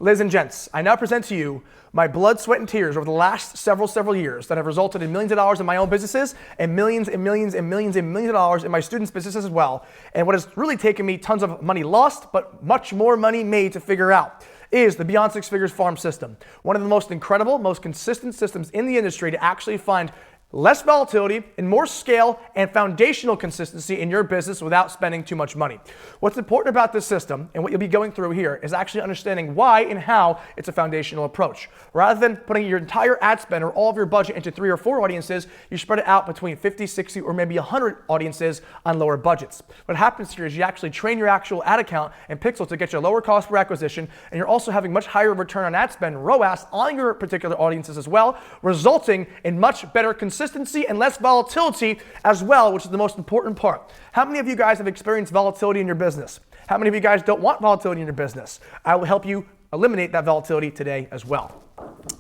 Ladies and gents, I now present to you my blood, sweat, and tears over the last several years that have resulted in millions of dollars in my own businesses and millions and millions and millions and millions of dollars in my students' businesses as well. And what has really taken me tons of money lost, but much more money made to figure out is the Beyond Six Figures farm system. One of the most incredible, most consistent systems in the industry to actually find less volatility and more scale and foundational consistency in your business without spending too much money. What's important about this system and what you'll be going through here is actually understanding why and how it's a foundational approach. Rather than putting your entire ad spend or all of your budget into 3 or 4 audiences, you spread it out between 50, 60, or maybe 100 audiences on lower budgets. What happens here is you actually train your actual ad account and pixel to get you a lower cost per acquisition, and you're also having much higher return on ad spend, ROAS, on your particular audiences as well, resulting in much better consistency and less volatility as well, which is the most important part. How many of you guys have experienced volatility in your business? How many of you guys don't want volatility in your business? I will help you eliminate that volatility today as well.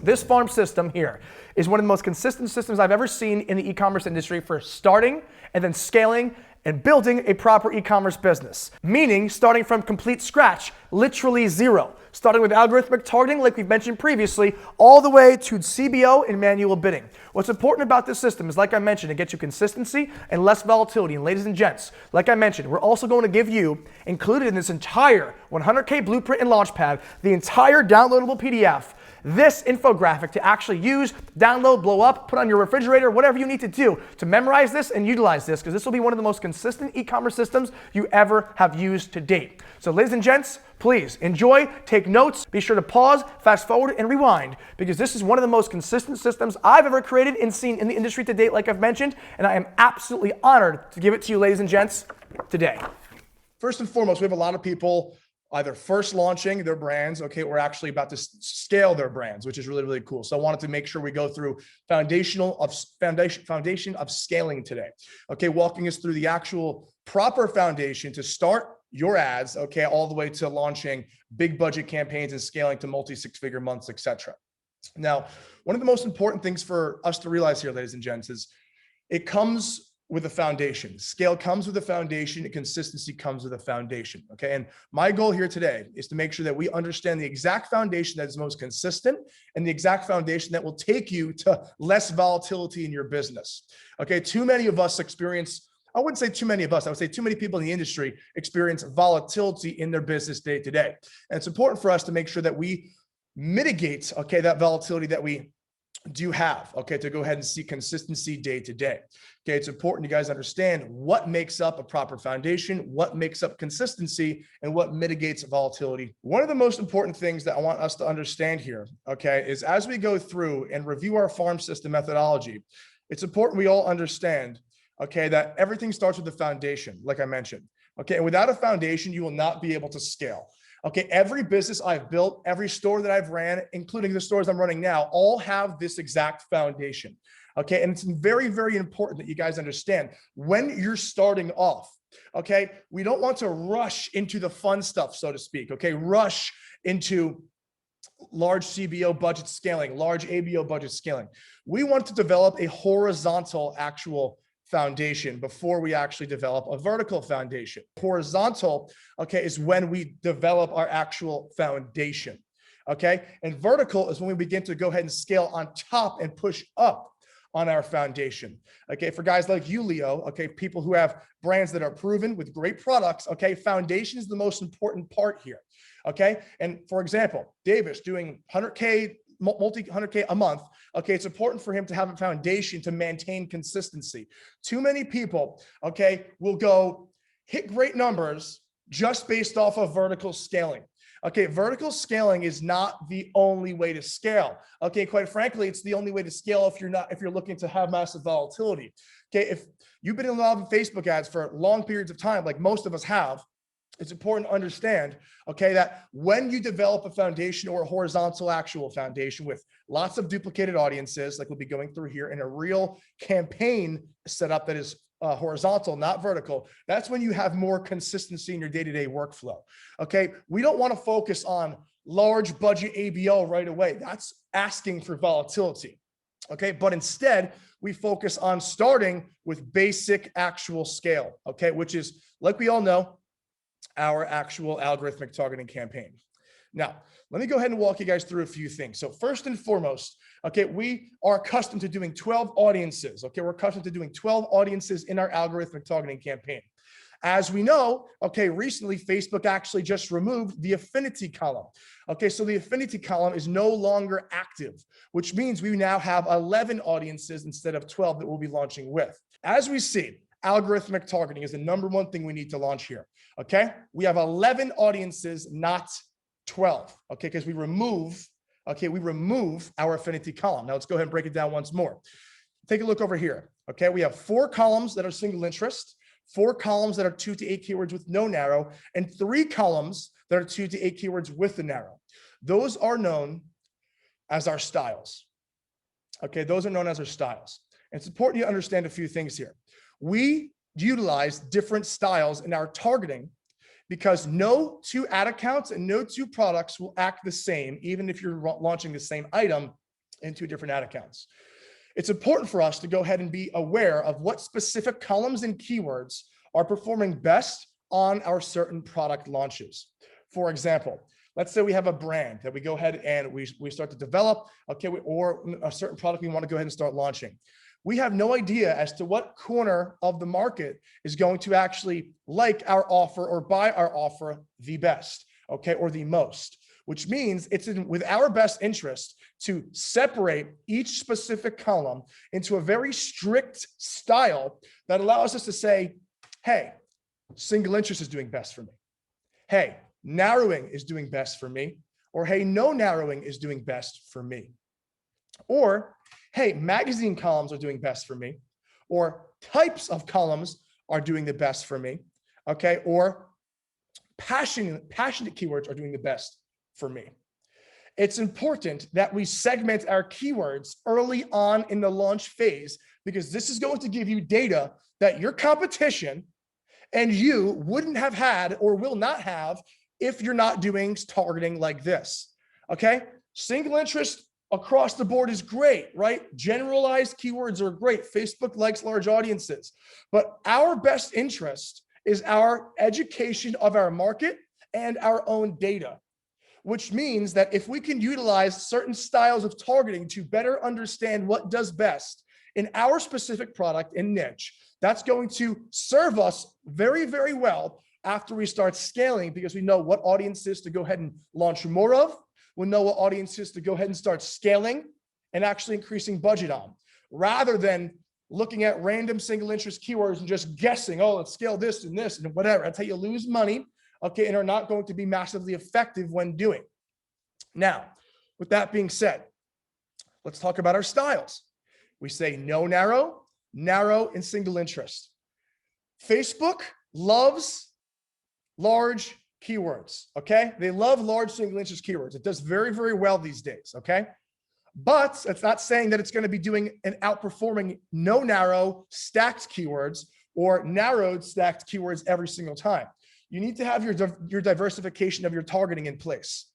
This farm system here is one of the most consistent systems I've ever seen in the e-commerce industry for starting and then scaling and building a proper e-commerce business. Meaning starting from complete scratch, literally zero. Starting with algorithmic targeting, like we've mentioned previously, all the way to CBO and manual bidding. What's important about this system is, like I mentioned, it gets you consistency and less volatility. And ladies and gents, like I mentioned, we're also going to give you, included in this entire 100K blueprint and launchpad, the entire downloadable PDF, this infographic to actually use, download, blow up, put on your refrigerator, whatever you need to do to memorize this and utilize this, because this will be one of the most consistent e-commerce systems you ever have used to date. So ladies and gents, please enjoy, take notes, be sure to pause, fast forward, and rewind, because this is one of the most consistent systems I've ever created and seen in the industry to date, like I've mentioned, and I am absolutely honored to give it to you, ladies and gents, today. First and foremost, we have a lot of people either first launching their brands, okay, or actually about to scale their brands, which is really, really cool. So I wanted to make sure we go through foundation of scaling today. Okay, walking us through the actual proper foundation to start your ads, okay, all the way to launching big budget campaigns and scaling to multi-six-figure months, etc. Now, one of the most important things for us to realize here, ladies and gents, is it comes with a foundation. Scale comes with a foundation, and consistency comes with a foundation, okay? And my goal here today is to make sure that we understand the exact foundation that is most consistent and the exact foundation that will take you to less volatility in your business, okay? Too many of us experience, I wouldn't say too many of us, I would say too many people in the industry experience volatility in their business day to day. And it's important for us to make sure that we mitigate, okay, that volatility that we do have, okay, to go ahead and see consistency day to day. Okay, it's important you guys understand what makes up a proper foundation, what makes up consistency, and what mitigates volatility. One of the most important things that I want us to understand here, okay, is as we go through and review our farm system methodology, it's important we all understand, okay, that everything starts with the foundation, like I mentioned. Okay, and without a foundation, you will not be able to scale. Okay, every business I've built, every store that I've ran, including the stores I'm running now, all have this exact foundation. Okay, and it's very, very important that you guys understand when you're starting off, okay, we don't want to rush into the fun stuff, so to speak, okay, rush into large CBO budget scaling, large ABO budget scaling. We want to develop a horizontal actual foundation before we actually develop a vertical foundation. Horizontal, okay, is when we develop our actual foundation, okay? And vertical is when we begin to go ahead and scale on top and push up on our foundation, okay? For guys like you, Leo, okay, people who have brands that are proven with great products, okay, foundation is the most important part here, okay? And for example, Davis doing 100K, multi 100K a month, okay, it's important for him to have a foundation to maintain consistency. Too many people, okay, will go hit great numbers just based off of vertical scaling. Okay, vertical scaling is not the only way to scale. Okay, quite frankly, it's the only way to scale if you're looking to have massive volatility. Okay, if you've been involved in Facebook ads for long periods of time, like most of us have, it's important to understand, okay, that when you develop a foundation or a horizontal actual foundation with lots of duplicated audiences, like we'll be going through here, in a real campaign setup that is horizontal, not vertical, that's when you have more consistency in your day-to-day workflow. Okay, we don't want to focus on large budget ABO right away. That's asking for volatility. Okay, but instead we focus on starting with basic actual scale, okay, which is, like we all know, our actual algorithmic targeting campaign. Now, let me go ahead and walk you guys through a few things. So first and foremost, okay, we are accustomed to doing 12 audiences. Okay, we're accustomed to doing 12 audiences in our algorithmic targeting campaign. As we know, okay, recently Facebook actually just removed the affinity column. Okay, so the affinity column is no longer active, which means we now have 11 audiences instead of 12 that we'll be launching with. As we see, algorithmic targeting is the number one thing we need to launch here. Okay, we have 11 audiences, not 12. Okay, because we remove our affinity column. Now let's go ahead and break it down once more. Take a look over here. Okay, we have 4 columns that are single interest, 4 columns that are 2 to 8 keywords with no narrow, and 3 columns that are 2 to 8 keywords with the narrow. Those are known as our styles. Okay, those are known as our styles. And it's important you understand a few things here. We utilize different styles in our targeting because no 2 ad accounts and no 2 products will act the same, even if you're launching the same item in 2 different ad accounts. It's important for us to go ahead and be aware of what specific columns and keywords are performing best on our certain product launches. For example, let's say we have a brand that we go ahead and we start to develop, okay, or a certain product we want to go ahead and start launching. We have no idea as to what corner of the market is going to actually like our offer or buy our offer the best, okay, or the most, which means it's with our best interest to separate each specific column into a very strict style that allows us to say, hey, single interest is doing best for me. Hey, narrowing is doing best for me. Or hey, no narrowing is doing best for me. Or hey, magazine columns are doing best for me. Or types of columns are doing the best for me. Okay, or passionate keywords are doing the best for me. It's important that we segment our keywords early on in the launch phase, because this is going to give you data that your competition and you wouldn't have had or will not have if you're not doing targeting like this. Okay, single interest across the board is great, right? Generalized keywords are great. Facebook likes large audiences, but our best interest is our education of our market and our own data, which means that if we can utilize certain styles of targeting to better understand what does best in our specific product and niche, that's going to serve us very, very well after we start scaling, because we know what audiences to go ahead and launch more of. We know what audiences to go ahead and start scaling and actually increasing budget on, rather than looking at random single interest keywords and just guessing, oh, let's scale this and this and whatever. That's how you lose money, okay, and are not going to be massively effective when doing. Now, with that being said, let's talk about our styles. We say no narrow, narrow, and single interest. Facebook loves large keywords, okay? They love large single interest keywords. It does very, very well these days, okay? But it's not saying that it's going to be doing and outperforming no narrow stacked keywords or narrowed stacked keywords every single time. You need to have your diversification of your targeting in place.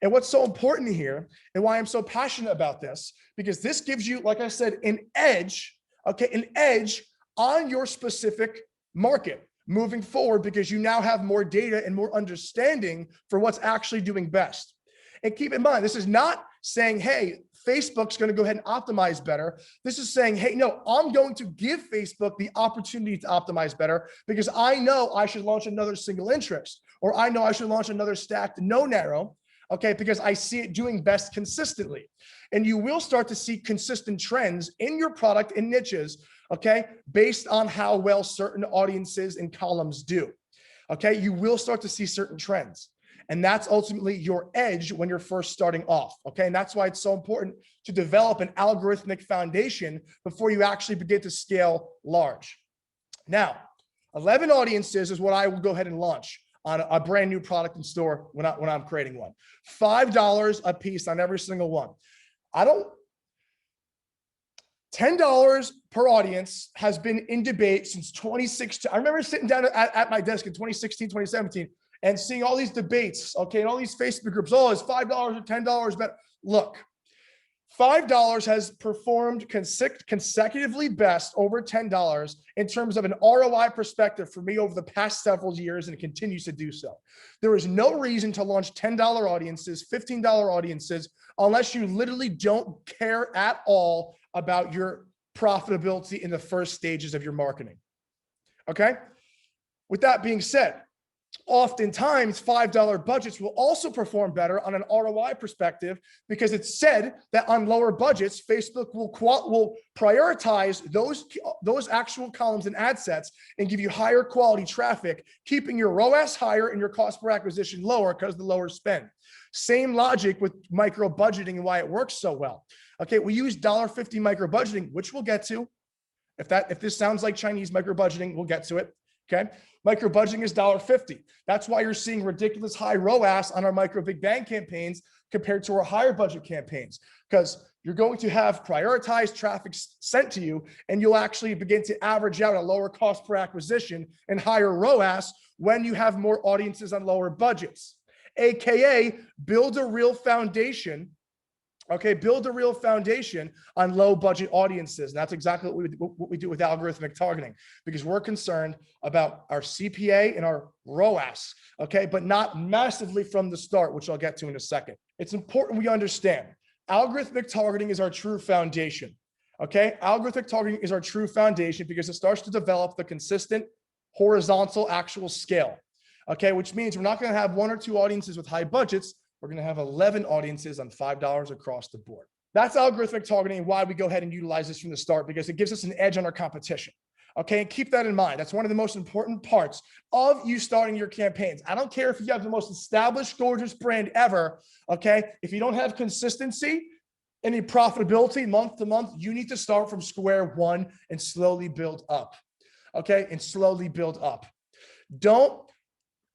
And what's so important here, and why I'm so passionate about this, because this gives you, like I said, an edge, okay, an edge on your specific market moving forward, because you now have more data and more understanding for what's actually doing best. And keep in mind, this is not saying, hey, Facebook's going to go ahead and optimize better. This is saying, hey, no, I'm going to give Facebook the opportunity to optimize better, because I know I should launch another single interest, or I know I should launch another stacked no narrow, okay, because I see it doing best consistently. And you will start to see consistent trends in your product and niches, okay, based on how well certain audiences and columns do. Okay, you will start to see certain trends. And that's ultimately your edge when you're first starting off. Okay, and that's why it's so important to develop an algorithmic foundation before you actually begin to scale large. Now, 11 audiences is what I will go ahead and launch on a brand new product and store when I'm creating one. $5 a piece on every single one. $10 per audience has been in debate since 2016. I remember sitting down at my desk in 2016, 2017, and seeing all these debates, okay, and all these Facebook groups. Oh, is $5 or $10 better? Look, $5 has performed consecutively best over $10 in terms of an ROI perspective for me over the past several years, and it continues to do so. There is no reason to launch $10 audiences, $15 audiences, unless you literally don't care at all about your profitability in the first stages of your marketing. Okay? With that being said, oftentimes $5 budgets will also perform better on an ROI perspective, because it's said that on lower budgets, Facebook will prioritize those actual columns and ad sets and give you higher quality traffic, keeping your ROAS higher and your cost per acquisition lower because of the lower spend. Same logic with micro budgeting and why it works so well. Okay, we use $1.50 micro budgeting, which we'll get to. If this sounds like Chinese micro budgeting, we'll get to it. Okay. Micro budgeting is $1.50. That's why you're seeing ridiculous high ROAS on our micro big bang campaigns compared to our higher budget campaigns, because you're going to have prioritized traffic sent to you, and you'll actually begin to average out a lower cost per acquisition and higher ROAS when you have more audiences on lower budgets, AKA build a real foundation. Okay, build a real foundation on low budget audiences. And that's exactly what we do with algorithmic targeting, because we're concerned about our CPA and our ROAS, okay, but not massively from the start, which I'll get to in a second. It's important we understand algorithmic targeting is our true foundation, okay? Algorithmic targeting is our true foundation because it starts to develop the consistent horizontal actual scale, okay, which means we're not going to have one or two audiences with high budgets. We're going to have 11 audiences on $5 across the board. That's algorithmic targeting, and why we go ahead and utilize this from the start, because it gives us an edge on our competition. Okay, and keep that in mind. That's one of the most important parts of you starting your campaigns. I don't care if you have the most established, gorgeous brand ever. Okay, if you don't have consistency, any profitability month to month, you need to start from square one and slowly build up. Okay, and slowly build up. Don't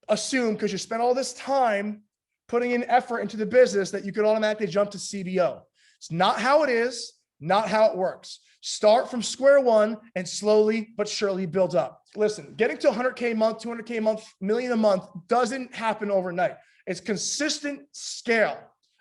assume because you spent all this time putting in effort into the business that you could automatically jump to CBO. It's not how it is, not how it works. Start from square one and slowly but surely build up. Listen, getting to 100K a month, 200K a month, million a month doesn't happen overnight. It's consistent scale.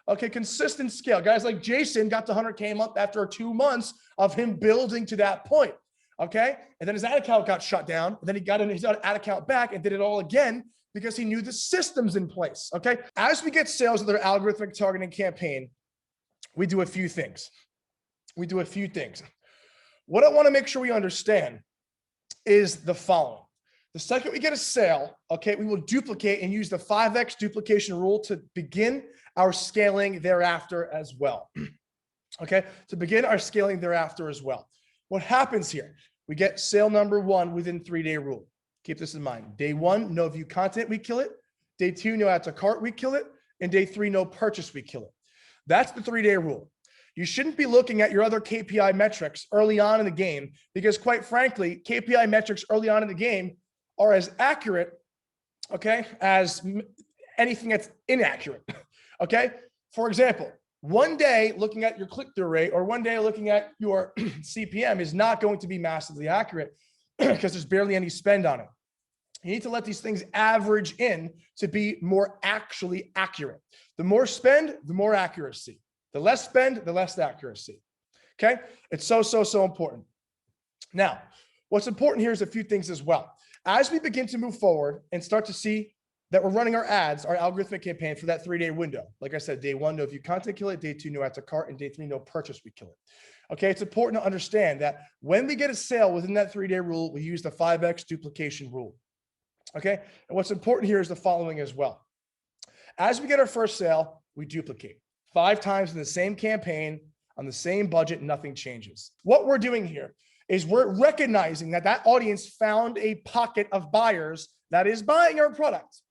Okay, consistent scale. Guys like Jason got to 100K a month after 2 months of him building to that point. Okay, and then his ad account got shut down. And then he got his ad account back and did it all again, because he knew the systems in place, okay? As we get sales with our algorithmic targeting campaign, we do a few things. What I wanna make sure we understand is the following. The second we get a sale, okay, we will duplicate and use the 5X duplication rule to begin our scaling thereafter as well, okay? To begin our scaling thereafter as well. What happens here? We get sale number one within 3-day rule. Keep this in mind. Day one, no view content, we kill it. Day two, no add to cart, we kill it. And day three, no purchase, we kill it. That's the 3-day rule. You shouldn't be looking at your other KPI metrics early on in the game, because quite frankly, KPI metrics early on in the game are as accurate, okay, as anything that's inaccurate, okay? For example, one day looking at your click-through rate or one day looking at your CPM is not going to be massively accurate, because there's barely any spend on it. You need to let these things average in to be more actually accurate. The more spend, the more accuracy. The less spend, the less accuracy. Okay? It's so important. Now, what's important here is a few things as well. As we begin to move forward and start to see that we're running our ads, our algorithmic campaign for that 3-day window. Like I said, day one, no view content, kill it. Day two, no add to cart. And day three, no purchase, we kill it. Okay, it's important to understand that when we get a sale within that 3-day rule, we use the 5X duplication rule. Okay, and what's important here is the following as well. As we get our first sale, we duplicate 5 times in the same campaign on the same budget, nothing changes. What we're doing here is we're recognizing that that audience found a pocket of buyers that is buying our product.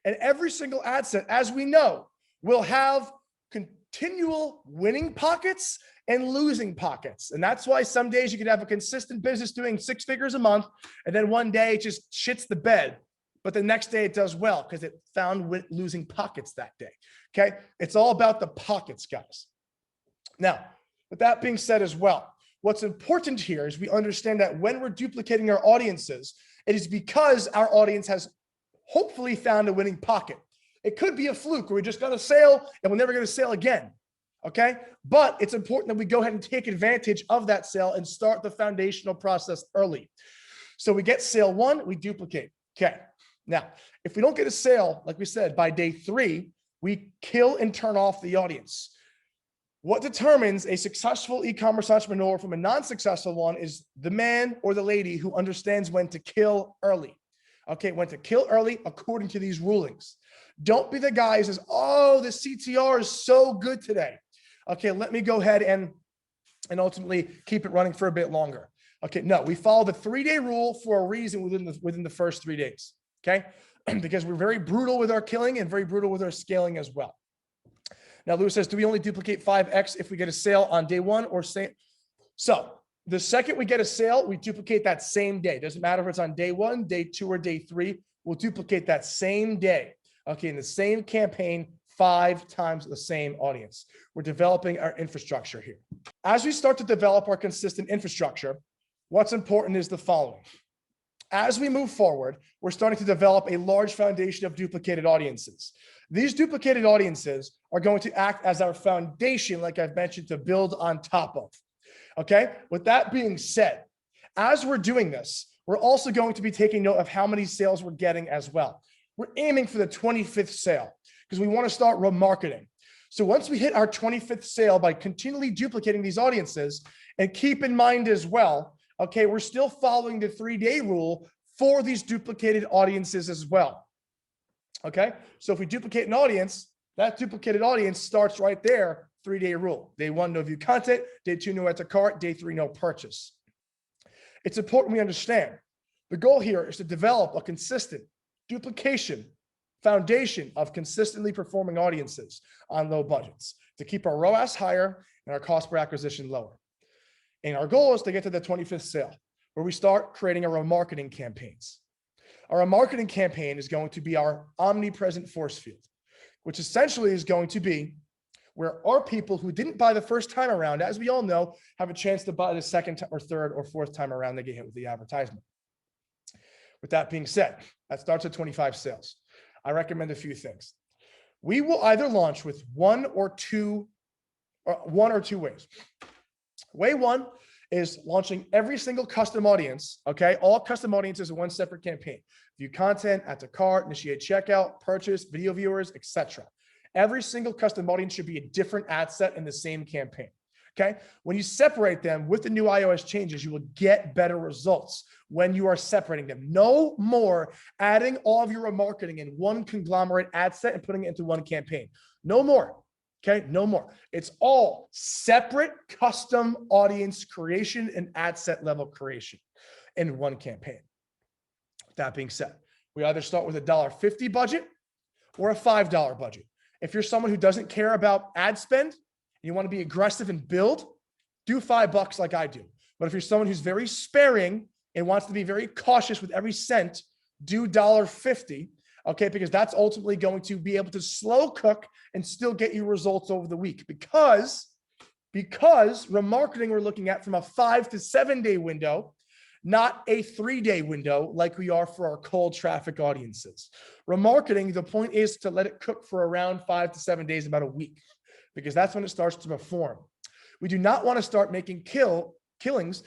And every single ad set, as we know, will have continual winning pockets and losing pockets. And that's why some days you could have a consistent business doing 6 figures a month, and then one day it just shits the bed. But the next day it does well because it found losing pockets that day. Okay. It's all about the pockets, guys. Now, with that being said as well, what's important here is we understand that when we're duplicating our audiences, it is because our audience has hopefully found a winning pocket. It could be a fluke where we just got a sale and we're never going to sell again. Okay. But it's important that we go ahead and take advantage of that sale and start the foundational process early. So we get sale 1, we duplicate. Okay. Now, if we don't get a sale, like we said, by day 3, we kill and turn off the audience. What determines a successful e-commerce entrepreneur from a non-successful one is the man or the lady who understands when to kill early. Okay, when to kill early according to these rulings. Don't be the guy who says, oh, the CTR is so good today. Okay, let me go ahead and ultimately keep it running for a bit longer. Okay, no, we follow the 3-day rule for a reason within the first 3 days. Okay, because we're very brutal with our killing and very brutal with our scaling as well. Now, Lewis says, do we only duplicate 5x if we get a sale on day 1 or same? So the second we get a sale, we duplicate that same day. Doesn't matter if it's on day 1, day 2, or day 3. We'll duplicate that same day. Okay, in the same campaign, 5 times the same audience. We're developing our infrastructure here. As we start to develop our consistent infrastructure, what's important is the following. As we move forward, we're starting to develop a large foundation of duplicated audiences. These duplicated audiences are going to act as our foundation, like I've mentioned, to build on top of. Okay, with that being said, as we're doing this, we're also going to be taking note of how many sales we're getting as well. We're aiming for the 25th sale because we want to start remarketing. So once we hit our 25th sale by continually duplicating these audiences, and keep in mind as well, okay, we're still following the 3-day rule for these duplicated audiences as well. Okay, so if we duplicate an audience, that duplicated audience starts right there, 3-day rule. Day 1, no view content. Day 2, no add to cart. Day 3, no purchase. It's important we understand the goal here is to develop a consistent duplication foundation of consistently performing audiences on low budgets to keep our ROAS higher and our cost per acquisition lower. And our goal is to get to the 25th sale, where we start creating our remarketing campaigns. Our remarketing campaign is going to be our omnipresent force field, which essentially is going to be where our people who didn't buy the first time around, as we all know, have a chance to buy the second or third or fourth time around they get hit with the advertisement. With that being said, that starts at 25 sales. I recommend a few things. We will either launch with one or two ways. Way 1 is launching every single custom audience, okay? All custom audiences in one separate campaign. View content, add to cart, initiate checkout, purchase, video viewers, etc. Every single custom audience should be a different ad set in the same campaign, okay? When you separate them with the new iOS changes, you will get better results when you are separating them. No more adding all of your remarketing in one conglomerate ad set and putting it into one campaign. No more. Okay, no more. It's all separate custom audience creation and ad set level creation in one campaign. That being said, we either start with a $1.50 budget or a $5 budget. If you're someone who doesn't care about ad spend and you want to be aggressive and build, do $5 like I do. But if you're someone who's very sparing and wants to be very cautious with every cent, do $1.50. Okay, because that's ultimately going to be able to slow cook and still get you results over the week. Because remarketing we're looking at from a 5 to 7 day window, not a 3-day window like we are for our cold traffic audiences. Remarketing, the point is to let it cook for around 5 to 7 days, about a week, because that's when it starts to perform. We do not want to start making killings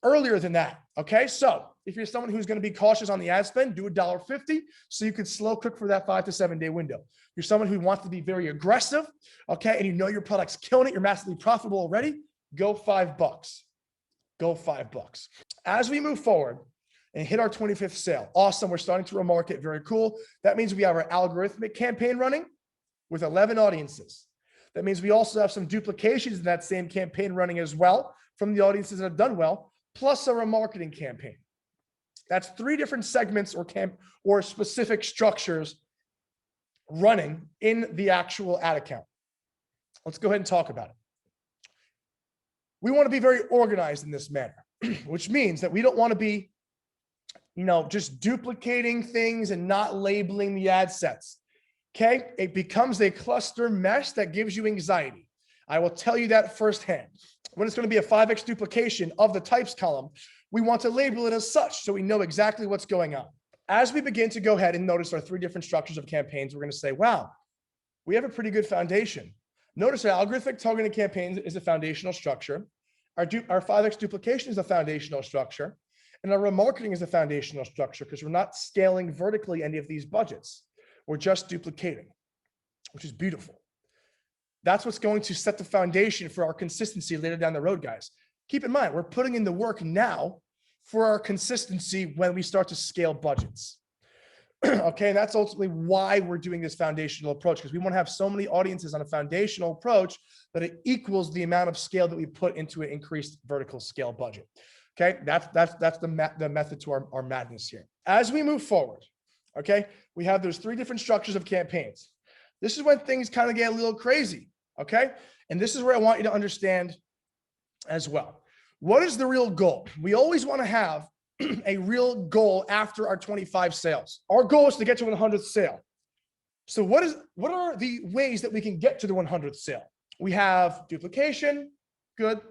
earlier than that. Okay, so if you're someone who's going to be cautious on the ad spend, do $1.50 so you can slow cook for that 5 to 7 day window. If you're someone who wants to be very aggressive, okay, and you know your product's killing it, you're massively profitable already, go $5. Go $5. As we move forward and hit our 25th sale, awesome, we're starting to remarket, very cool. That means we have our algorithmic campaign running with 11 audiences. That means we also have some duplications in that same campaign running as well from the audiences that have done well, plus a remarketing campaign. That's 3 different segments or specific structures running in the actual ad account. Let's go ahead and talk about it. We want to be very organized in this manner, which means that we don't want to be, just duplicating things and not labeling the ad sets. Okay, it becomes a cluster mesh that gives you anxiety. I will tell you that firsthand. When it's going to be a 5x duplication of the types column, we want to label it as such so we know exactly what's going on. As we begin to go ahead and notice our 3 different structures of campaigns, we're going to say, wow, we have a pretty good foundation. Notice our algorithmic targeting campaigns is a foundational structure. Our 5X duplication is a foundational structure. And our remarketing is a foundational structure because we're not scaling vertically any of these budgets. We're just duplicating, which is beautiful. That's what's going to set the foundation for our consistency later down the road, guys. Keep in mind, we're putting in the work now for our consistency when we start to scale budgets. Okay, and that's ultimately why we're doing this foundational approach, because we want to have so many audiences on a foundational approach that it equals the amount of scale that we put into an increased vertical scale budget. Okay, that's the method to our madness here. As we move forward, okay, we have those 3 different structures of campaigns. This is when things kind of get a little crazy, okay? And this is where I want you to understand as well. What is the real goal? We always want to have a real goal after our 25 sales. Our goal is to get to 100th sale. So what are the ways that we can get to the 100th sale? We have duplication, good.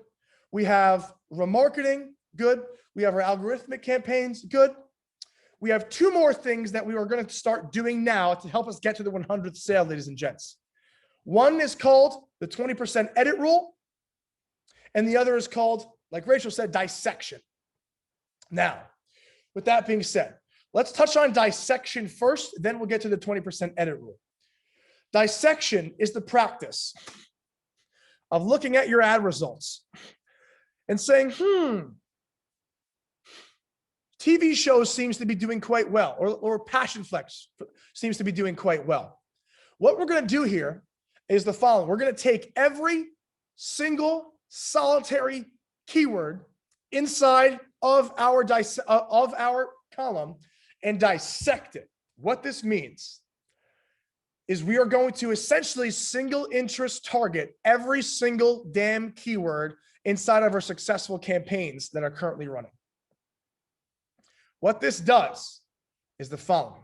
We have remarketing, good. We have our algorithmic campaigns, good. We have 2 more things that we are going to start doing now to help us get to the 100th sale, ladies and gents. One is called the 20% edit rule, and the other is called, like Rachel said, dissection. Now, with that being said, let's touch on dissection first, then we'll get to the 20% edit rule. Dissection is the practice of looking at your ad results and saying, TV shows seems to be doing quite well, or Passion Flex seems to be doing quite well. What we're going to do here is the following. We're going to take every single solitary keyword inside of our column and dissect it. What this means is we are going to essentially single interest target every single damn keyword inside of our successful campaigns that are currently running. What this does is the following.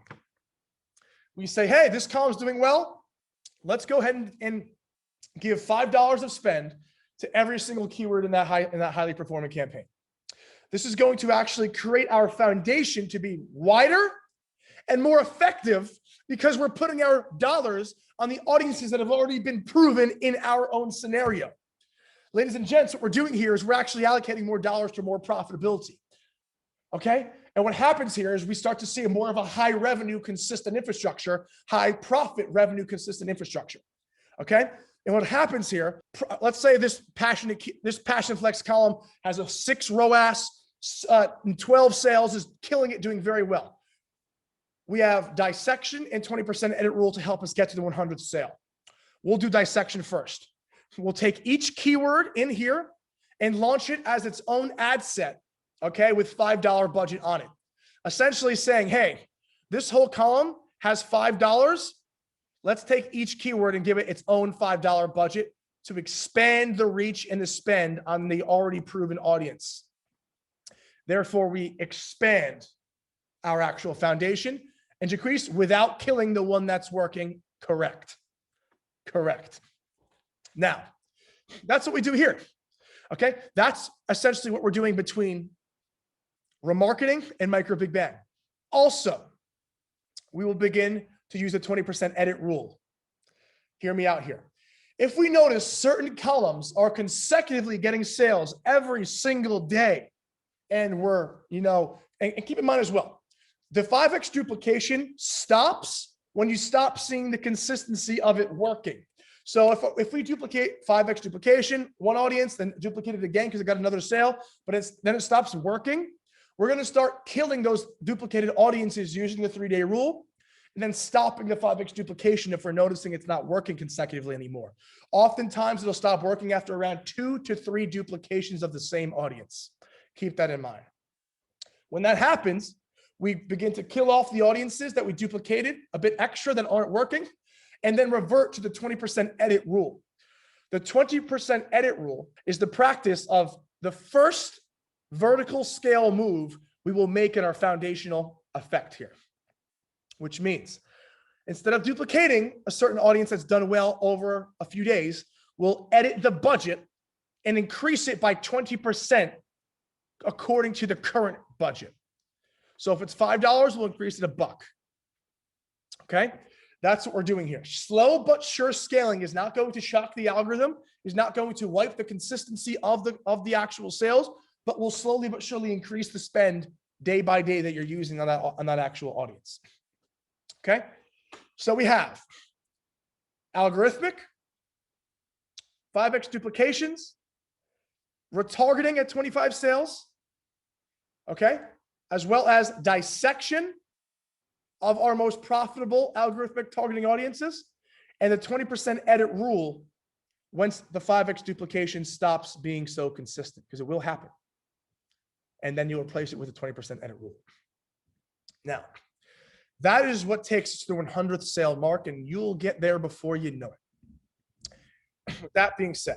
We say, hey, this column's doing well. Let's go ahead and give $5 of spend to every single keyword in that highly performing campaign. This is going to actually create our foundation to be wider and more effective because we're putting our dollars on the audiences that have already been proven in our own scenario. Ladies and gents, what we're doing here is we're actually allocating more dollars to more profitability. Okay? And what happens here is we start to see more of a high revenue consistent infrastructure, high profit revenue consistent infrastructure. Okay? And what happens here, let's say this Passion Flex column has a 6 ROAS, 12 sales, is killing it, doing very well. We have dissection and 20% edit rule to help us get to the 100th sale. We'll do dissection first. We'll take each keyword in here and launch it as its own ad set, okay, with $5 budget on it. Essentially saying, hey, this whole column has $5. Let's take each keyword and give it its own $5 budget to expand the reach and the spend on the already proven audience. Therefore, we expand our actual foundation and decrease without killing the one that's working. Correct. Now, that's what we do here. Okay, that's essentially what we're doing between remarketing and micro big bang. Also, we will begin to use the 20% edit rule. Hear me out here. If we notice certain columns are consecutively getting sales every single day, and we're, and keep in mind as well, the 5X duplication stops when you stop seeing the consistency of it working. So if we duplicate 5X duplication, one audience, then duplicate it again because it got another sale, but then it stops working, we're going to start killing those duplicated audiences using the 3-day rule, and then stopping the 5X duplication if we're noticing it's not working consecutively anymore. Oftentimes, it'll stop working after around 2 to 3 duplications of the same audience. Keep that in mind. When that happens, we begin to kill off the audiences that we duplicated a bit extra that aren't working, and then revert to the 20% edit rule. The 20% edit rule is the practice of the first vertical scale move we will make in our foundational effect here, which means instead of duplicating a certain audience that's done well over a few days, we'll edit the budget and increase it by 20% according to the current budget. So if it's $5, we'll increase it $1. Okay. That's what we're doing here. Slow but sure scaling is not going to shock the algorithm, is not going to wipe the consistency of the actual sales, but will slowly but surely increase the spend day by day that you're using on that actual audience. Okay. So we have algorithmic, 5x duplications, retargeting at 25 sales, okay, as well as dissection of our most profitable algorithmic targeting audiences, and the 20% edit rule once the 5x duplication stops being so consistent, because it will happen. And then you replace it with a 20% edit rule. Now, that is what takes us to the 100th sale mark, and you'll get there before you know it. With that being said,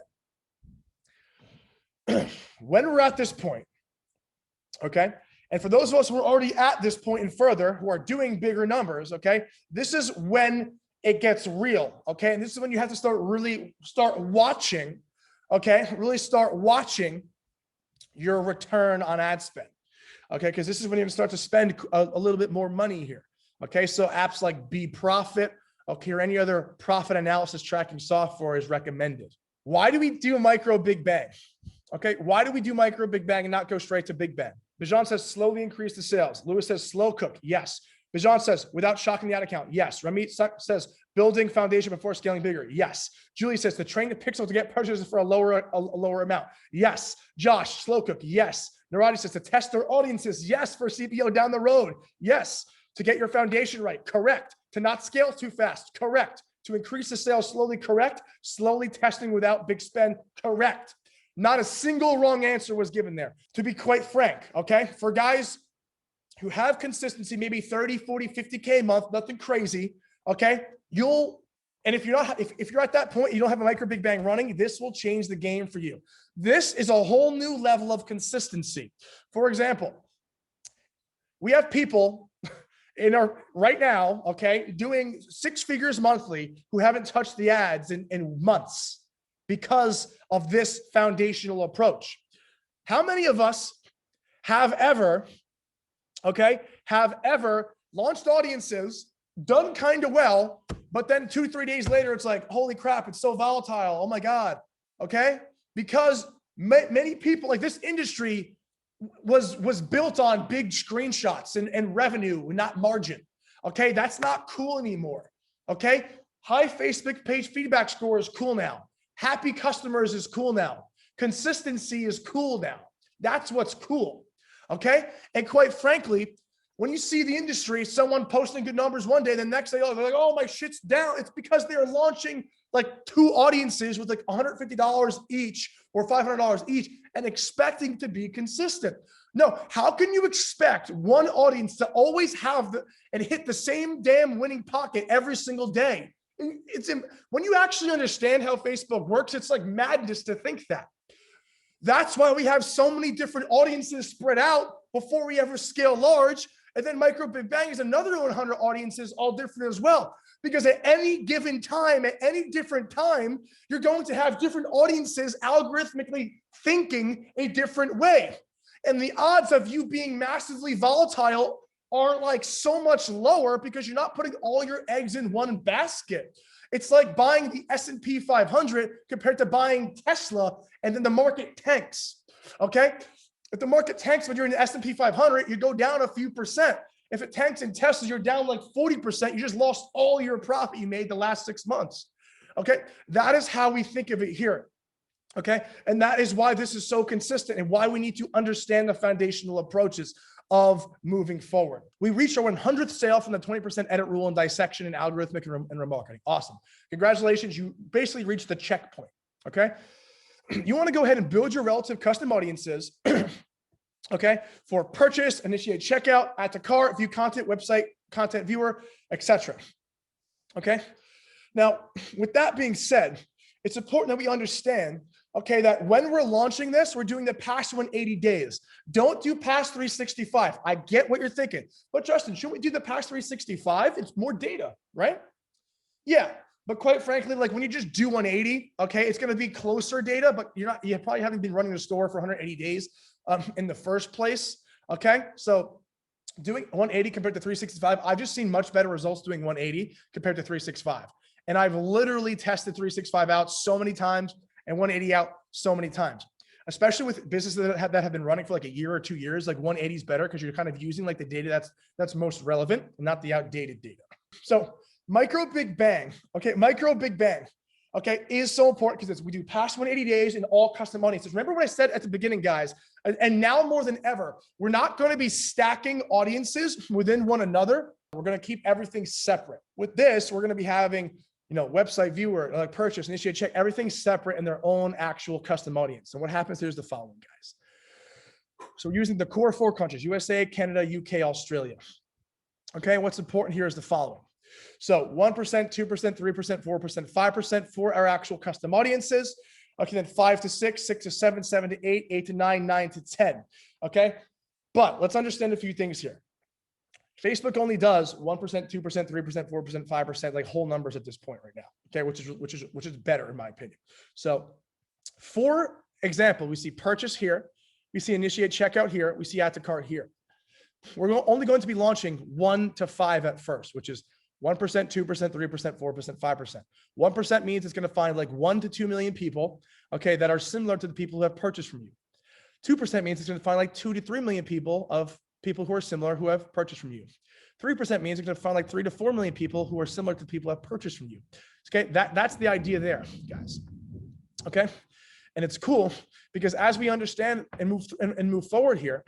when we're at this point, okay, and for those of us who are already at this point and further, who are doing bigger numbers, okay, this is when it gets real, okay, and this is when you have to start watching, okay, really start watching your return on ad spend, okay, because this is when you start to spend a little bit more money here, okay, so apps like BeProfit, okay, or any other profit analysis tracking software is recommended. Why do we do micro big bang? Okay, why do we do micro big bang and not go straight to big bang? Bijan says slowly increase the sales. Lewis says slow cook. Yes. Bijan says without shocking the ad account. Yes. Ramit says building foundation before scaling bigger. Yes. Julie says to train the pixel to get purchases for a lower amount. Yes. Josh, slow cook. Yes. Narati says to test their audiences. Yes. For CPO down the road. Yes. To get your foundation right. Correct. To not scale too fast. Correct. To increase the sales slowly. Correct. Slowly testing without big spend. Correct. Not a single wrong answer was given there, to be quite frank, okay? For guys who have consistency, maybe 30, 40, 50K a month, nothing crazy, okay? And if you're at that point, you don't have a micro big bang running, this will change the game for you. This is a whole new level of consistency. For example, we have people right now, okay, doing 6 figures monthly who haven't touched the ads in months, because of this foundational approach. How many of us have ever launched audiences, done kind of well, but then 2-3 days later, it's like, holy crap, it's so volatile. Oh my God. Okay. Because many people, like, this industry was built on big screenshots and revenue, not margin. Okay. That's not cool anymore. Okay. High Facebook page feedback score is cool now. Happy customers is cool now. Consistency is cool now. That's what's cool. Okay. And quite frankly, when you see the industry, someone posting good numbers one day, the next day, they're like, oh, my shit's down. It's because they're launching like 2 audiences with like $150 each or $500 each and expecting to be consistent. No, how can you expect one audience to always have and hit the same damn winning pocket every single day? When you actually understand how Facebook works, it's like madness to think that. That's why we have so many different audiences spread out before we ever scale large. And then micro big bang is another 100 audiences, all different as well. Because at any given time, at any different time, you're going to have different audiences algorithmically thinking a different way. And the odds of you being massively volatile are like so much lower because you're not putting all your eggs in one basket. It's like buying the S&P 500 compared to buying Tesla, and then the market tanks, okay? If the market tanks when you're in the S&P 500, you go down a few percent. If it tanks in Tesla, you're down like 40%. You just lost all your profit you made the last 6 months, okay? That is how we think of it here, okay? And that is why this is so consistent and why we need to understand the foundational approaches of moving forward. We reached our 100th sale from the 20% edit rule and dissection and algorithmic and remarketing. Awesome. Congratulations. You basically reached the checkpoint. Okay. You want to go ahead and build your relative custom audiences. Okay. For purchase, initiate checkout, add to cart, view content, website, content viewer, etc. Okay. Now, with that being said, it's important that we understand, okay, that when we're launching this, we're doing the past 180 days. Don't do past 365. I get what you're thinking, but Justin, shouldn't we do the past 365? It's more data, right? Yeah, but quite frankly, like when you just do 180, okay, it's going to be closer data, but you probably haven't been running the store for 180 days in the first place. Okay, so doing 180 compared to 365, I've just seen much better results doing 180 compared to 365. And I've literally tested 365 out so many times and 180 out so many times, especially with businesses that have been running for like a year or 2 years. Like 180 is better because you're kind of using like the data that's most relevant, not the outdated data. So micro big bang, okay, micro big bang, okay, is so important because we do past 180 days in all custom audiences. Remember what I said at the beginning, guys, and now more than ever, we're not going to be stacking audiences within one another. We're going to keep everything separate. With this, we're going to be having, website viewer, like purchase, initiate, check, everything separate in their own actual custom audience. And what happens here is the following, guys. So we're using the core 4 countries, USA, Canada, UK, Australia. Okay, what's important here is the following. So 1%, 2%, 3%, 4%, 5% for our actual custom audiences. Okay, then 5 to 6, 6 to 7, 7 to 8, 8 to 9, 9 to 10. Okay, but let's understand a few things here. Facebook only does 1%, 2%, 3%, 4%, 5%, like whole numbers at this point right now. Okay, which is better in my opinion. So, for example, we see purchase here, we see initiate checkout here, we see add to cart here. We're only going to be launching 1 to 5 at first, which is 1%, 2%, 3%, 4%, 5%. 1% means it's going to find like 1 to 2 million people, okay, that are similar to the people who have purchased from you. 2% means it's going to find like 2 to 3 million people who are similar who have purchased from you. 3% means it's going to find like 3 to 4 million people who are similar to people who have purchased from you. Okay, that's the idea there, guys. Okay, and it's cool because as we understand and move forward here,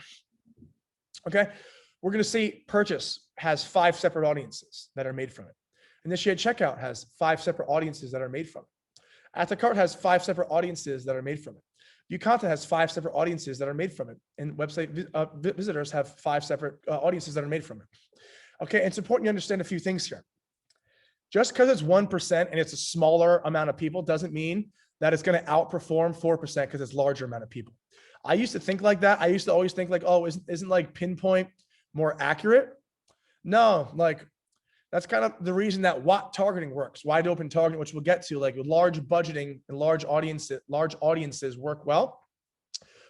okay, we're going to see purchase has 5 separate audiences that are made from it. Initiate checkout has 5 separate audiences that are made from it. Add to cart has 5 separate audiences that are made from it. View content has 5 separate audiences that are made from it. And website visitors have 5 separate audiences that are made from it. Okay, it's important you understand a few things here. Just because it's 1% and it's a smaller amount of people doesn't mean that it's going to outperform 4% because it's a larger amount of people. I used to think like that. I used to always think like, oh, isn't like pinpoint more accurate? No, like that's kind of the reason that WOT targeting works, wide open targeting, which we'll get to, like with large budgeting and large audiences work well.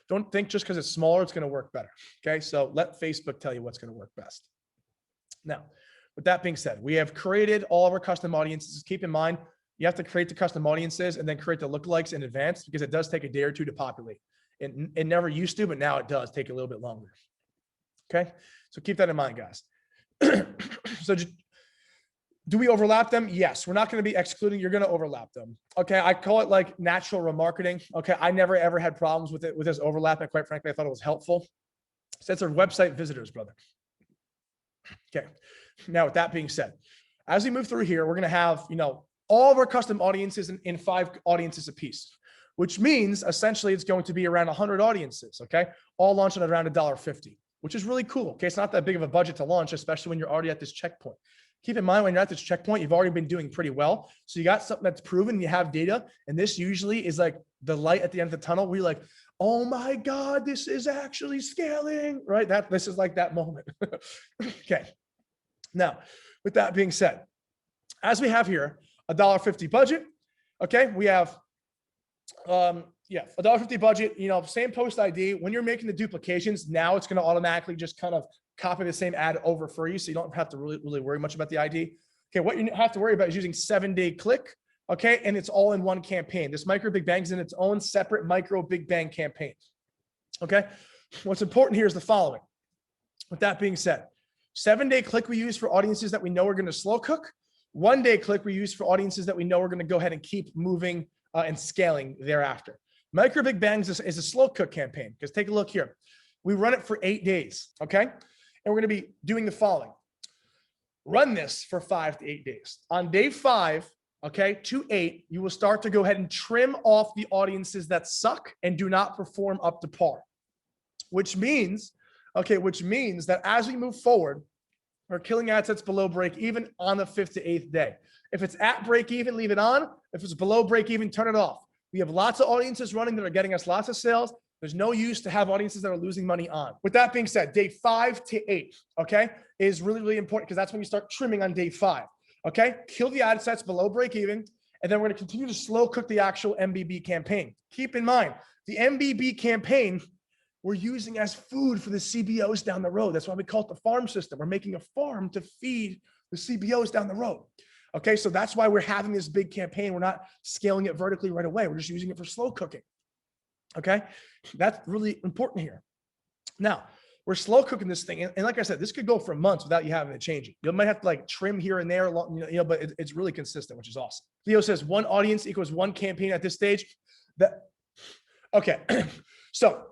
Don't think just because it's smaller, it's going to work better. Okay, so let Facebook tell you what's going to work best. Now, with that being said, we have created all of our custom audiences. Keep in mind, you have to create the custom audiences and then create the lookalikes in advance because it does take a day or two to populate. It never used to, but now it does take a little bit longer. Okay, so keep that in mind, guys. So do we overlap them? Yes, we're not going to be excluding. You're going to overlap them. Okay, I call it like natural remarketing. Okay, I never ever had problems with it with this overlap, and quite frankly, I thought it was helpful. So it's our website visitors, brother. Okay, now with that being said, as we move through here, we're going to have all of our custom audiences in 5 audiences apiece, which means essentially it's going to be around 100 audiences. Okay, all launching at around $1.50. Which is really cool. Okay, it's not that big of a budget to launch, especially when you're already at this checkpoint. Keep in mind when you're at this checkpoint, you've already been doing pretty well. So you got something that's proven, you have data, and this usually is like the light at the end of the tunnel where you're like, oh my God, this is actually scaling, right? This is like that moment. Okay. Now, with that being said, as we have here, $1.50 budget. Okay, we have $1.50 budget, same post ID. When you're making the duplications, now it's going to automatically just kind of copy the same ad over for you. So you don't have to really worry much about the ID. Okay, what you have to worry about is using 7-day click. Okay, and it's all in one campaign. This micro big bang is in its own separate micro big bang campaign. Okay, what's important here is the following. With that being said, 7-day click we use for audiences that we know are going to slow cook. 1-day click we use for audiences that we know are going to go ahead and keep moving and scaling thereafter. Micro Big Bangs is a slow cook campaign because take a look here. We run it for 8 days, okay? And we're going to be doing the following. Run this for 5 to 8 days. On day 5, okay, to 8, you will start to go ahead and trim off the audiences that suck and do not perform up to par, which means that as we move forward, we're killing ad sets below break even on the 5th to 8th day. If it's at break even, leave it on. If it's below break even, turn it off. We have lots of audiences running that are getting us lots of sales. There's no use to have audiences that are losing money on. With that being said, day 5 to 8, okay, is really, really important because that's when you start trimming on day 5, okay? Kill the ad sets below break even, and then we're gonna continue to slow cook the actual MBB campaign. Keep in mind, the MBB campaign we're using as food for the CBOs down the road. That's why we call it the farm system. We're making a farm to feed the CBOs down the road. Okay, so that's why we're having this big campaign. We're not scaling it vertically right away. We're just using it for slow cooking. Okay, that's really important here. Now, we're slow cooking this thing. And like I said, this could go for months without you having to change it. You might have to like trim here and there, but it's really consistent, which is awesome. Theo says one audience equals one campaign at this stage. Okay, so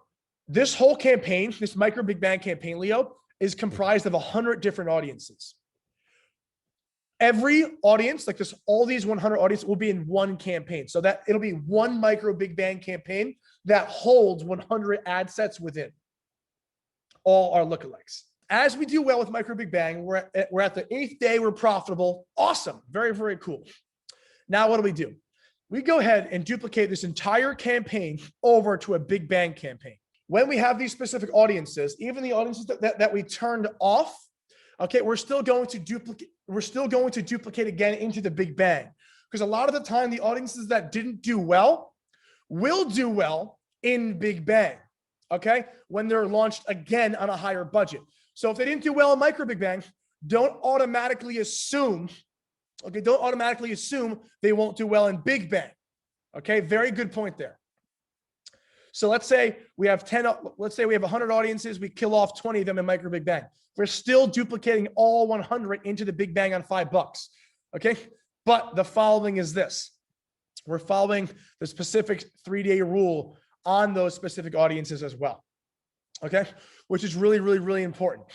this whole campaign, this micro big bang campaign, Leo, is comprised of 100 different audiences. Every audience, like this, all these 100 audiences will be in one campaign. So that it'll be one micro big bang campaign that holds 100 ad sets within all our lookalikes. As we do well with micro big bang, we're at the 8th day, we're profitable. Awesome. Very, very cool. Now, what do? We go ahead and duplicate this entire campaign over to a big bang campaign. When we have these specific audiences, even the audiences that we turned off, okay, we're still going to duplicate again into the big bang. Because a lot of the time, the audiences that didn't do well will do well in big bang. Okay, when they're launched again on a higher budget. So if they didn't do well in micro big bang, don't automatically assume they won't do well in big bang. Okay, very good point there. So let's say we have 100 audiences, we kill off 20 of them in micro big bang. We're still duplicating all 100 into the big bang on $5. Okay, but the following is this. We're following the specific 3-day rule on those specific audiences as well, okay? Which is really, really, really important.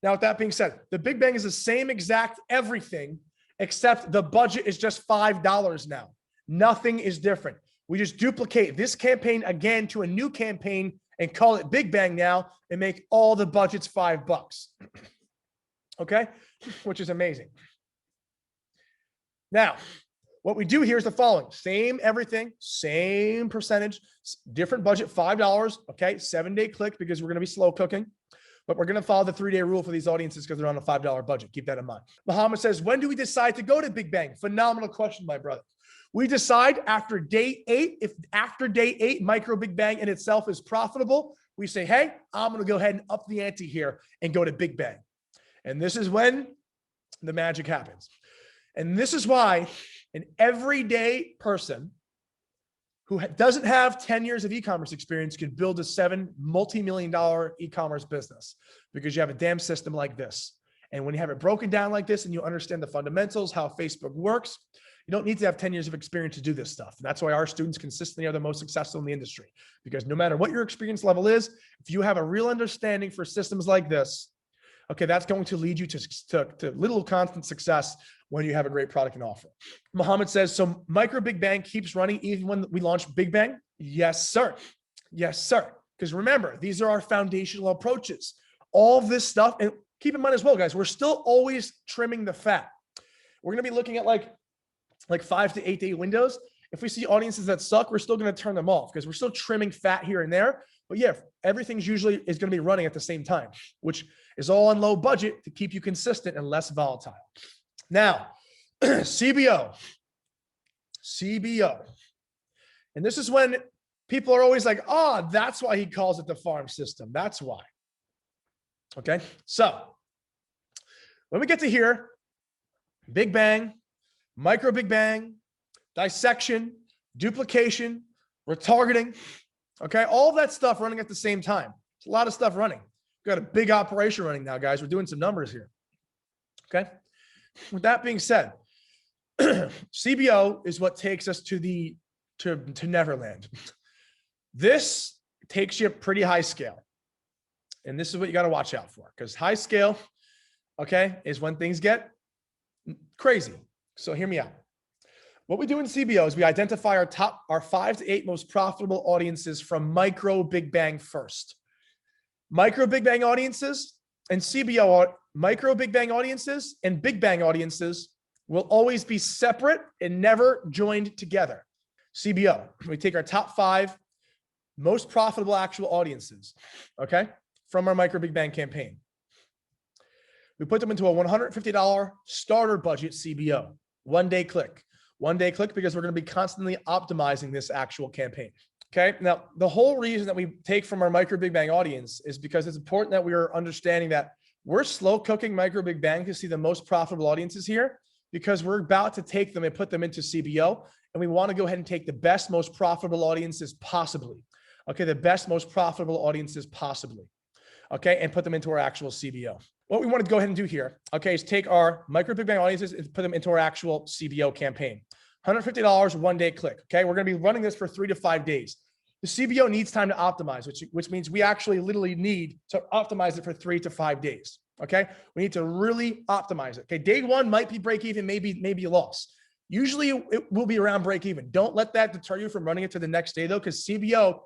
Now, with that being said, the big bang is the same exact everything, except the budget is just $5 now. Nothing is different. We just duplicate this campaign again to a new campaign and call it big bang now and make all the budgets $5, okay? Which is amazing. Now, what we do here is the following: same everything, same percentage, different budget, $5. Okay, 7-day click because we're going to be slow cooking, but we're going to follow the 3-day rule for these audiences because they're on a $5 budget. Keep that in mind. Muhammad says, when do we decide to go to big bang? Phenomenal question, my brother. We decide after day 8. If after day 8, micro big bang in itself is profitable, we say, hey, I'm going to go ahead and up the ante here and go to big bang. And this is when the magic happens. And this is why an everyday person who doesn't have 10 years of e-commerce experience could build a $7 multi-million-dollar e-commerce business, because you have a damn system like this. And when you have it broken down like this and you understand the fundamentals, how Facebook works, you don't need to have 10 years of experience to do this stuff. And that's why our students consistently are the most successful in the industry, because no matter what your experience level is, if you have a real understanding for systems like this, okay, that's going to lead you to little constant success when you have a great product and offer. Muhammad says, so micro big bang keeps running even when we launch big bang? Yes, sir. Yes, sir. Because remember, these are our foundational approaches. All of this stuff, and keep in mind as well, guys, we're still always trimming the fat. We're going to be looking at like 5 to 8 day windows. If we see audiences that suck, we're still going to turn them off because we're still trimming fat here and there. But yeah, everything's usually is going to be running at the same time, which is all on low budget to keep you consistent and less volatile. Now, CBO. And this is when people are always like, oh, that's why he calls it the farm system. That's why. Okay. So when we get to here, big bang, micro big bang, dissection, duplication, retargeting, okay, all of that stuff running at the same time. It's a lot of stuff running. We've got a big operation running now, guys. We're doing some numbers here. Okay. With that being said, CBO is what takes us to Neverland. This takes you pretty high scale. And this is what you got to watch out for, because high scale, okay, is when things get crazy. So hear me out. What we do in CBO is we identify our 5 to 8 most profitable audiences from micro big bang first. Micro big bang audiences and CBO, micro big bang audiences and big bang audiences will always be separate and never joined together. CBO, we take our top 5 most profitable actual audiences, okay, from our micro big bang campaign. We put them into a $150 starter budget CBO, 1-day click. 1-day click because we're going to be constantly optimizing this actual campaign. Okay. Now, the whole reason that we take from our micro big bang audience is because it's important that we are understanding that we're slow cooking micro big bang to see the most profitable audiences here, because we're about to take them and put them into CBO. And we want to go ahead and take the best, most profitable audiences possibly. Okay. The best, most profitable audiences possibly. Okay. And put them into our actual CBO. What we want to go ahead and do here, okay, is take our micro big bang audiences and put them into our actual CBO campaign. $150 one day click. Okay. We're going to be running this for 3 to 5 days. The CBO needs time to optimize, which means we actually literally need to optimize it for 3 to 5 days. Okay. We need to really optimize it. Okay. Day one might be break even, maybe a loss. Usually it will be around break even. Don't let that deter you from running it to the next day though, because CBO,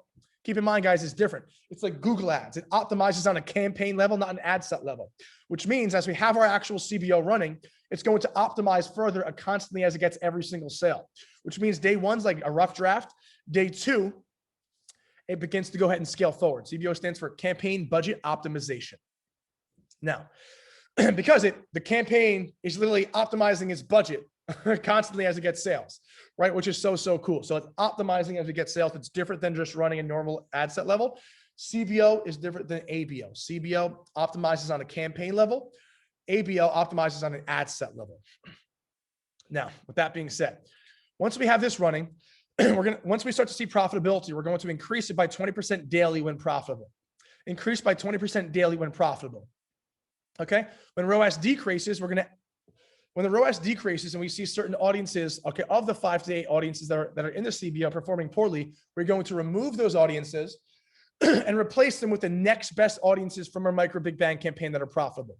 keep in mind, guys, is different. It's like Google ads. It optimizes on a campaign level, not an ad set level, which means as we have our actual CBO running, it's going to optimize further constantly as it gets every single sale, which means day one's like a rough draft. Day two, it begins to go ahead and scale forward. CBO stands for campaign budget optimization. Now, because the campaign is literally optimizing its budget constantly as it gets sales, right? Which is so cool. So it's optimizing as it gets sales. It's different than just running a normal ad set level. CBO is different than ABO. CBO optimizes on a campaign level. ABO optimizes on an ad set level. Now, with that being said, once we have this running, once we start to see profitability, we're going to increase it by 20% daily when profitable. Increase by 20% daily when profitable. Okay. When ROAS decreases, when the ROAS decreases and we see certain audiences, okay, of the 5 to 8 audiences that are in the CBO performing poorly, we're going to remove those audiences and replace them with the next best audiences from our micro big bang campaign that are profitable.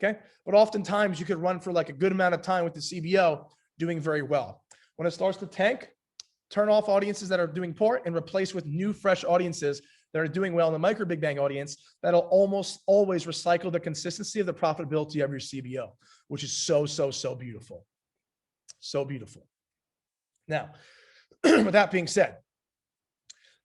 Okay. But oftentimes you could run for like a good amount of time with the CBO doing very well. When it starts to tank, turn off audiences that are doing poor and replace with new, fresh audiences that are doing well in the micro big bang audience. That'll almost always recycle the consistency of the profitability of your CBO, which is so beautiful. So beautiful. Now, with that being said,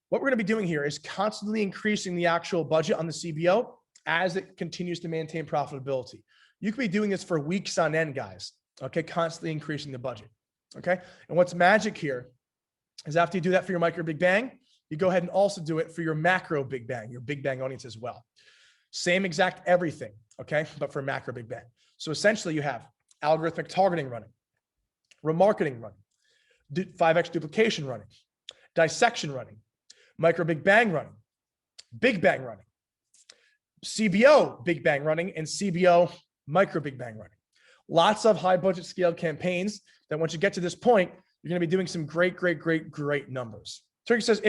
what we're going to be doing here is constantly increasing the actual budget on the CBO as it continues to maintain profitability. You could be doing this for weeks on end, guys. Okay. Constantly increasing the budget. Okay. And what's magic here is after you do that for your micro big bang, you go ahead and also do it for your macro big bang, your big bang audience as well. Same exact everything. Okay. But for macro big bang. So essentially you have algorithmic targeting running, remarketing running, 5x duplication running, dissection running, micro big bang running, big bang running, CBO big bang running, and CBO micro big bang running. Lots of high budget scale campaigns that once you get to this point, you're going to be doing some great numbers. Turkey says,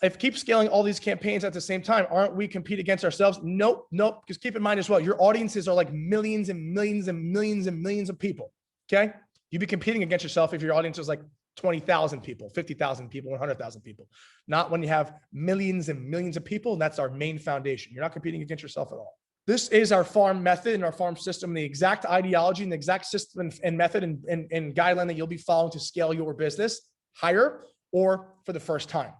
if keep scaling all these campaigns at the same time, aren't we compete against ourselves? Nope. Because keep in mind as well, your audiences are like millions and millions and millions and millions of people. Okay. You'd be competing against yourself if your audience was like 20,000 people, 50,000 people, 100,000 people, not when you have millions and millions of people. And that's our main foundation. You're not competing against yourself at all. This is our farm method and our farm system, and the exact ideology and the exact system and method and guideline that you'll be following to scale your business higher or for the first time.